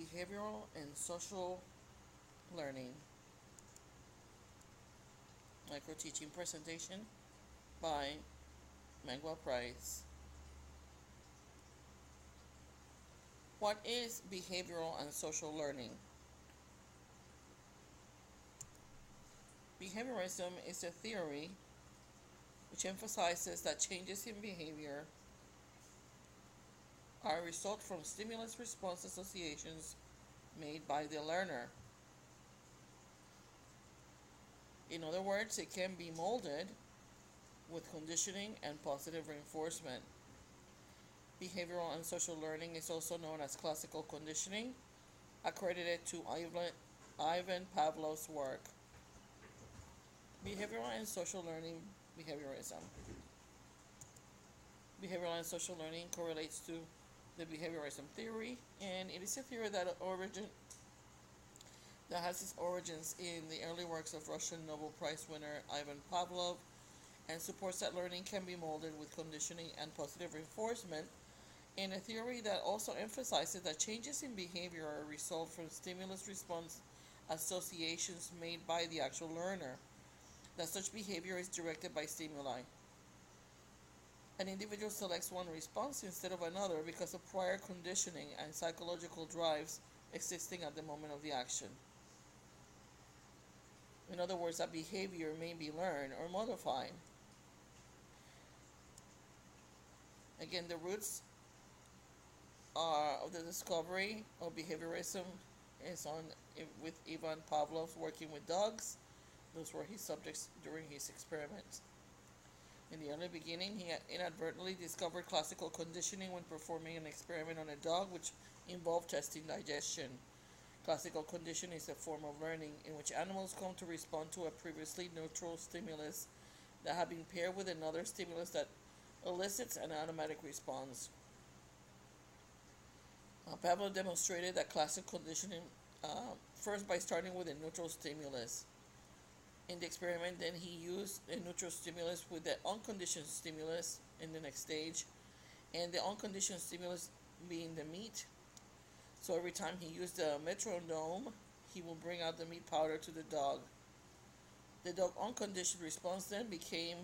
Behavioral and Social Learning Micro-Teaching Presentation by Mangual-Price. What is behavioral and social learning? Behaviorism is a theory which emphasizes that changes in behavior are a result from stimulus-response associations made by the learner. In other words, it can be molded with conditioning and positive reinforcement. Behavioral and social learning is also known as classical conditioning, accredited to Ivan Pavlov's work. Behavioral and social learning, behaviorism. Behavioral and social learning correlates to the behaviorism theory, and it is a theory that has its origins in the early works of Russian Nobel Prize winner Ivan Pavlov, and supports that learning can be molded with conditioning and positive reinforcement, and a theory that also emphasizes that changes in behavior are a result from stimulus-response associations made by the actual learner, that such behavior is directed by stimuli. An individual selects one response instead of another because of prior conditioning and psychological drives existing at the moment of the action. In other words, that behavior may be learned or modified. Again, the roots of the discovery of behaviorism is with Ivan Pavlov working with dogs. Those were his subjects during his experiments. In the early beginning, he inadvertently discovered classical conditioning when performing an experiment on a dog which involved testing digestion. Classical conditioning is a form of learning in which animals come to respond to a previously neutral stimulus that have been paired with another stimulus that elicits an automatic response. Pavlov demonstrated that classical conditioning first by starting with a neutral stimulus. In the experiment, then he used a neutral stimulus with the unconditioned stimulus in the next stage, and the unconditioned stimulus being the meat. So every time he used the metronome, he will bring out the meat powder to the dog. The dog unconditioned response then became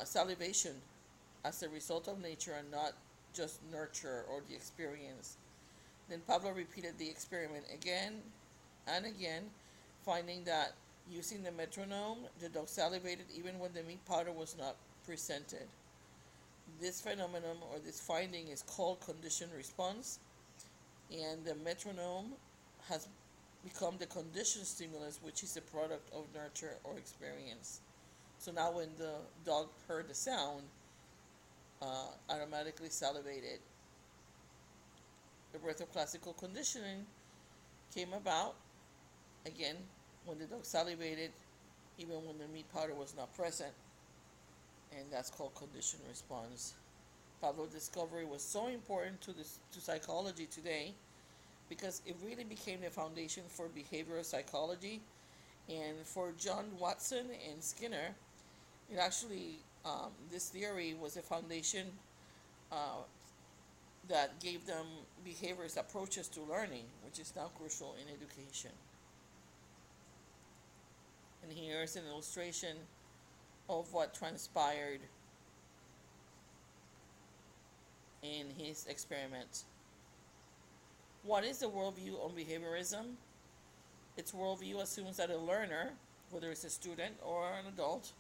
salivation as a result of nature and not just nurture or the experience. Then Pavlov repeated the experiment again and again, finding that using the metronome, the dog salivated even when the meat powder was not presented. This phenomenon or this finding is called conditioned response, and the metronome has become the conditioned stimulus, which is a product of nurture or experience. So now when the dog heard the sound, automatically salivated. The birth of classical conditioning came about, again, when the dog salivated, even when the meat powder was not present. And that's called conditioned response. Pavlov's discovery was so important to psychology today because it really became the foundation for behavioral psychology. And for John Watson and Skinner, it actually, this theory was a foundation that gave them behaviorist approaches to learning, which is now crucial in education. And here's an illustration of what transpired in his experiment. What is the worldview on behaviorism? Its worldview assumes that a learner, whether it's a student or an adult,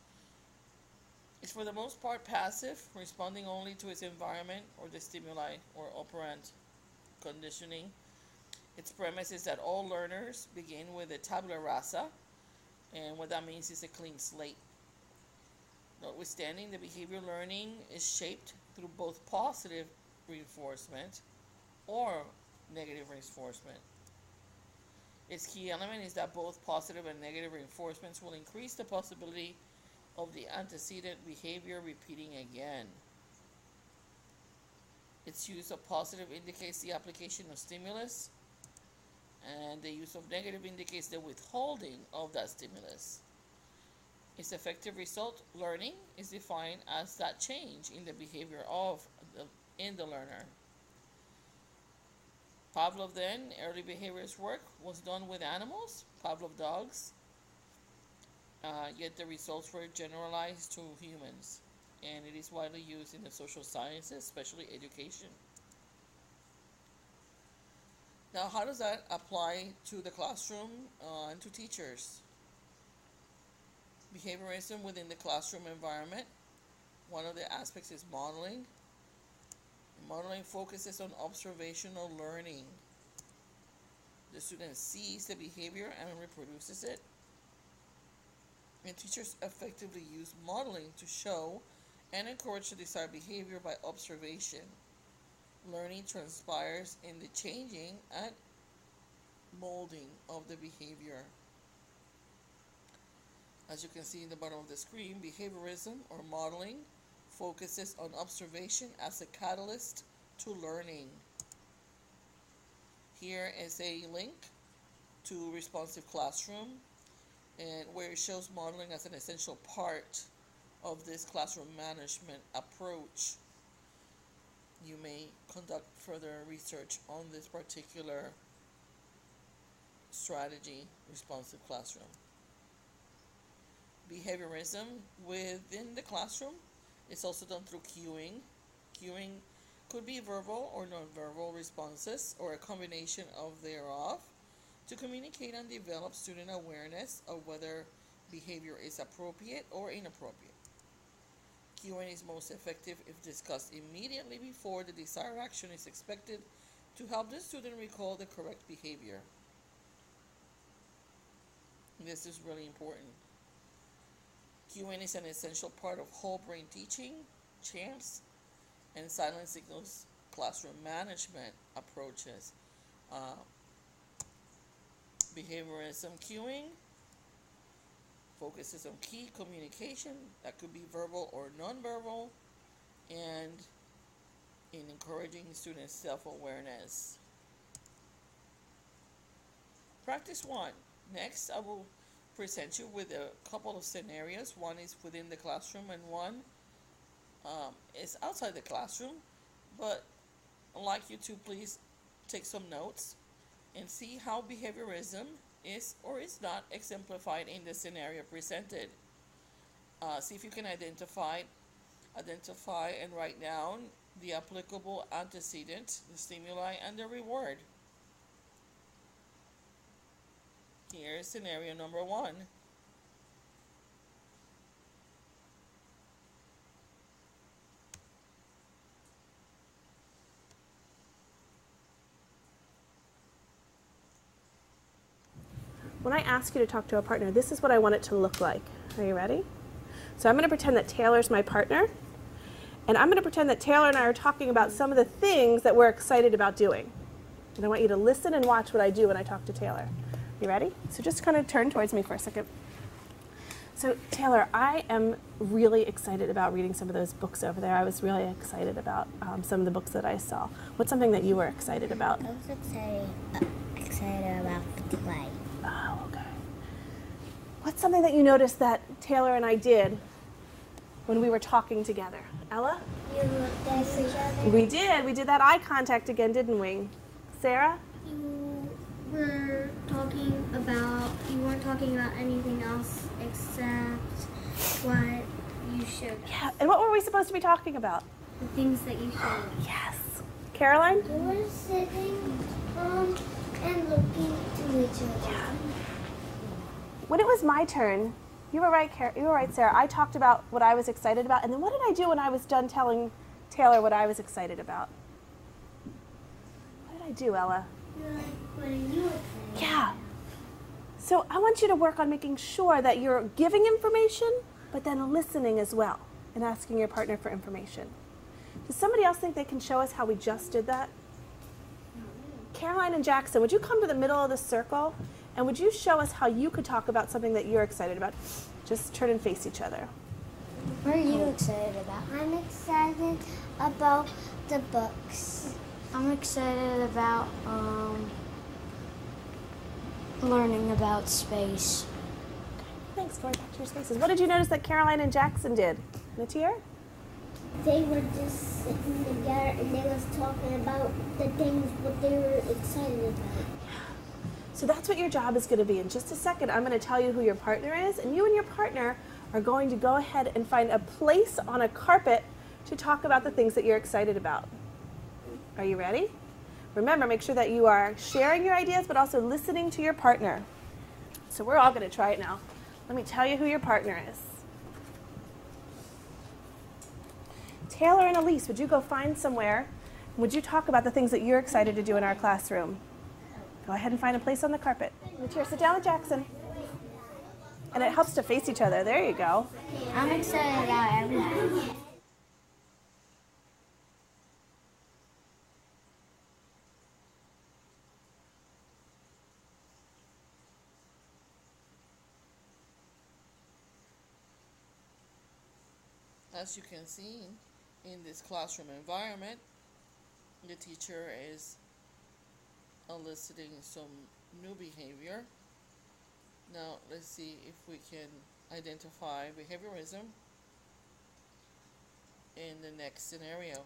is for the most part passive, responding only to its environment or the stimuli or operant conditioning. Its premise is that all learners begin with a tabula rasa, and what that means is a clean slate. Notwithstanding, the behavior learning is shaped through both positive reinforcement or negative reinforcement. Its key element is that both positive and negative reinforcements will increase the possibility of the antecedent behavior repeating again. Its use of positive indicates the application of stimulus, and the use of negative indicates the withholding of that stimulus. Its effective result, learning, is defined as that change in the behavior in the learner. Pavlov then, early behaviorist work was done with animals, Pavlov dogs, yet the results were generalized to humans, and it is widely used in the social sciences, especially education. Now, how does that apply to the classroom and to teachers? Behaviorism within the classroom environment. One of the aspects is modeling. Modeling focuses on observational learning. The student sees the behavior and reproduces it. And teachers effectively use modeling to show and encourage the desired behavior by observation. Learning transpires in the changing and molding of the behavior. As you can see in the bottom of the screen, behaviorism or modeling focuses on observation as a catalyst to learning. Here is a link to Responsive Classroom, and where it shows modeling as an essential part of this classroom management approach. You may conduct further research on this particular strategy, Responsive Classroom. Behaviorism within the classroom is also done through cueing. Cueing could be verbal or nonverbal responses or a combination of thereof to communicate and develop student awareness of whether behavior is appropriate or inappropriate. Cueing is most effective if discussed immediately before the desired action is expected to help the student recall the correct behavior. This is really important. Cueing is an essential part of whole brain teaching, CHAMPS, and silent signals classroom management approaches. Behaviorism cueing focuses on key communication that could be verbal or nonverbal, and in encouraging student self-awareness. Practice 1. Next, I will present you with a couple of scenarios. One is within the classroom and one is outside the classroom, but I'd like you to please take some notes and see how behaviorism is or is not exemplified in the scenario presented. See if you can identify and write down the applicable antecedent, the stimuli, and the reward. Here's scenario number 1. When I ask you to talk to a partner, this is what I want it to look like. Are you ready? So I'm going to pretend that Taylor's my partner, and I'm going to pretend that Taylor and I are talking about some of the things that we're excited about doing. And I want you to listen and watch what I do when I talk to Taylor. You ready? So just kind of turn towards me for a second. So Taylor, I am really excited about reading some of those books over there. I was really excited about some of the books that I saw. What's something that you were excited about? I was excited about the play. Oh, okay. What's something that you noticed that Taylor and I did when we were talking together? Ella? You looked at each other. We did. We did that eye contact again, didn't we? Sarah? You weren't talking about anything else except what you showed us. Yeah. And what were we supposed to be talking about? The things that you showed us. Yes. Caroline? We were sitting and looking to each other. Yeah. When it was my turn, you were right, Sarah. I talked about what I was excited about, and then what did I do when I was done telling Taylor what I was excited about? What did I do, Ella? You're like, what are you excited about? Yeah. So I want you to work on making sure that you're giving information, but then listening as well, and asking your partner for information. Does somebody else think they can show us how we just did that? Caroline and Jackson, would you come to the middle of the circle, and would you show us how you could talk about something that you're excited about? Just turn and face each other. What are you excited about? I'm excited about the books. I'm excited about learning about space. Thanks, going back to your spaces. What did you notice that Caroline and Jackson did? Natir? They were just sitting together and they was talking about the things what they were excited about. So that's what your job is going to be. In just a second, I'm going to tell you who your partner is, and you and your partner are going to go ahead and find a place on a carpet to talk about the things that you're excited about. Are you ready? Remember, make sure that you are sharing your ideas, but also listening to your partner. So we're all going to try it now. Let me tell you who your partner is. Taylor and Elise, would you go find somewhere? Would you talk about the things that you're excited to do in our classroom? Go ahead and find a place on the carpet. Here, sit down with Jackson. And it helps to face each other. There you go. I'm excited about everything. As you can see in this classroom environment, the teacher is eliciting some new behavior. Now let's see if we can identify behaviorism in the next scenario.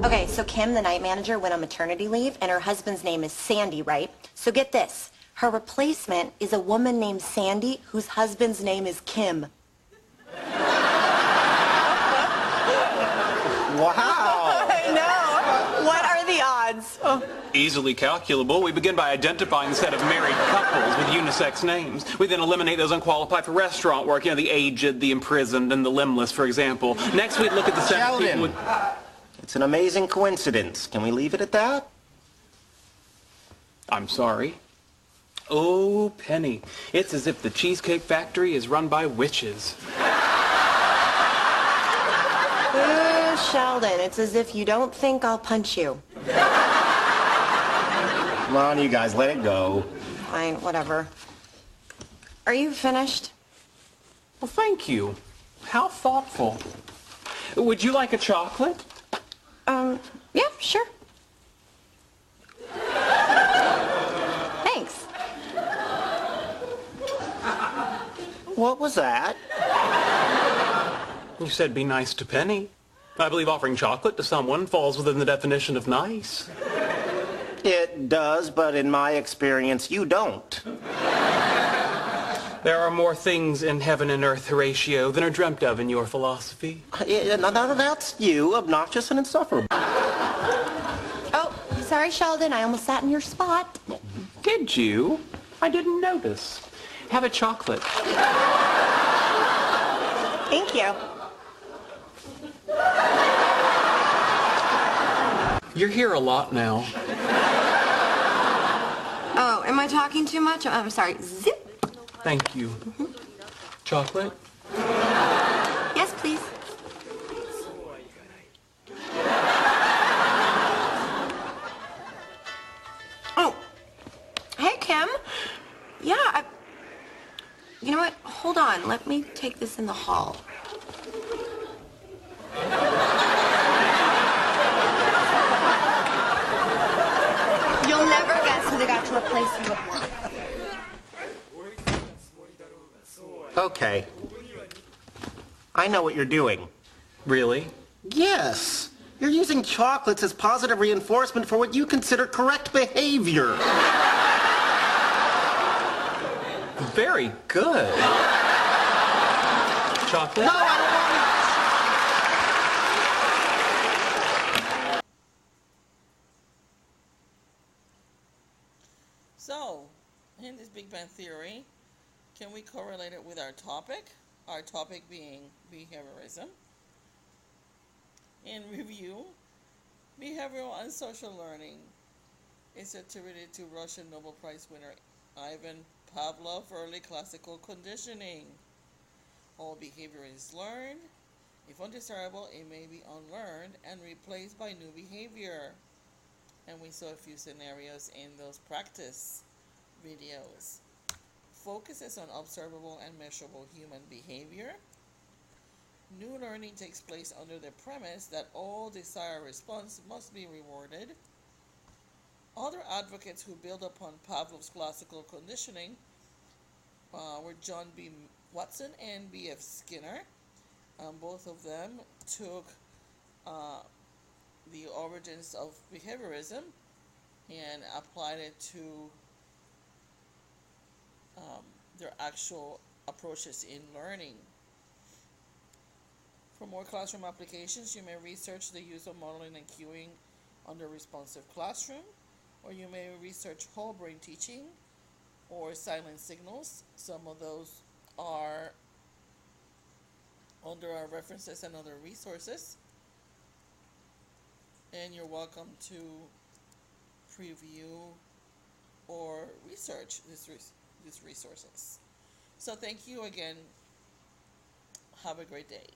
Okay, so Kim, the night manager, went on maternity leave, and her husband's name is Sandy, right? So get this. Her replacement is a woman named Sandy whose husband's name is Kim. Wow. I know. What are the odds? Oh. Easily calculable. We begin by identifying the set of married couples with unisex names. We then eliminate those unqualified for restaurant work, you know, the aged, the imprisoned, and the limbless, for example. Next, we'd look at the set of people with... It's an amazing coincidence. Can we leave it at that? I'm sorry. Oh, Penny. It's as if the Cheesecake Factory is run by witches. Sheldon, it's as if you don't think I'll punch you. Come on, you guys, let it go. Fine, whatever. Are you finished? Well, thank you. How thoughtful. Would you like a chocolate? Yeah, sure. Thanks. What was that? You said be nice to Penny. I believe offering chocolate to someone falls within the definition of nice. It does, but in my experience, you don't. There are more things in heaven and earth, Horatio, than are dreamt of in your philosophy. That's you, obnoxious and insufferable. Oh, sorry, Sheldon. I almost sat in your spot. Did you? I didn't notice. Have a chocolate. Thank you. You're here a lot now. Oh, am I talking too much? I'm sorry. Zip. Thank you. Chocolate? Yes, please. Oh. Hey, Kim. Yeah, you know what? Hold on. Let me take this in the hall. You'll never guess who they got to replace you with. Okay. I know what you're doing. Really? Yes. You're using chocolates as positive reinforcement for what you consider correct behavior. Very good. Chocolate? No, I don't want So, in this Big Bang Theory, can we correlate it with our topic? Our topic being behaviorism. In review, behavioral and social learning is attributed to Russian Nobel Prize winner Ivan Pavlov for early classical conditioning. All behavior is learned. If undesirable, it may be unlearned and replaced by new behavior. And we saw a few scenarios in those practice videos. Focuses on observable and measurable human behavior. New learning takes place under the premise that all desired response must be rewarded. Other advocates who build upon Pavlov's classical conditioning were John B. Watson and B.F. Skinner. Both of them took the origins of behaviorism and applied it to their actual approaches in learning. For more classroom applications, you may research the use of modeling and cueing under responsive classroom, or you may research whole brain teaching or silent signals. Some of those are under our references and other resources. And you're welcome to preview or research these resources. So thank you again. Have a great day.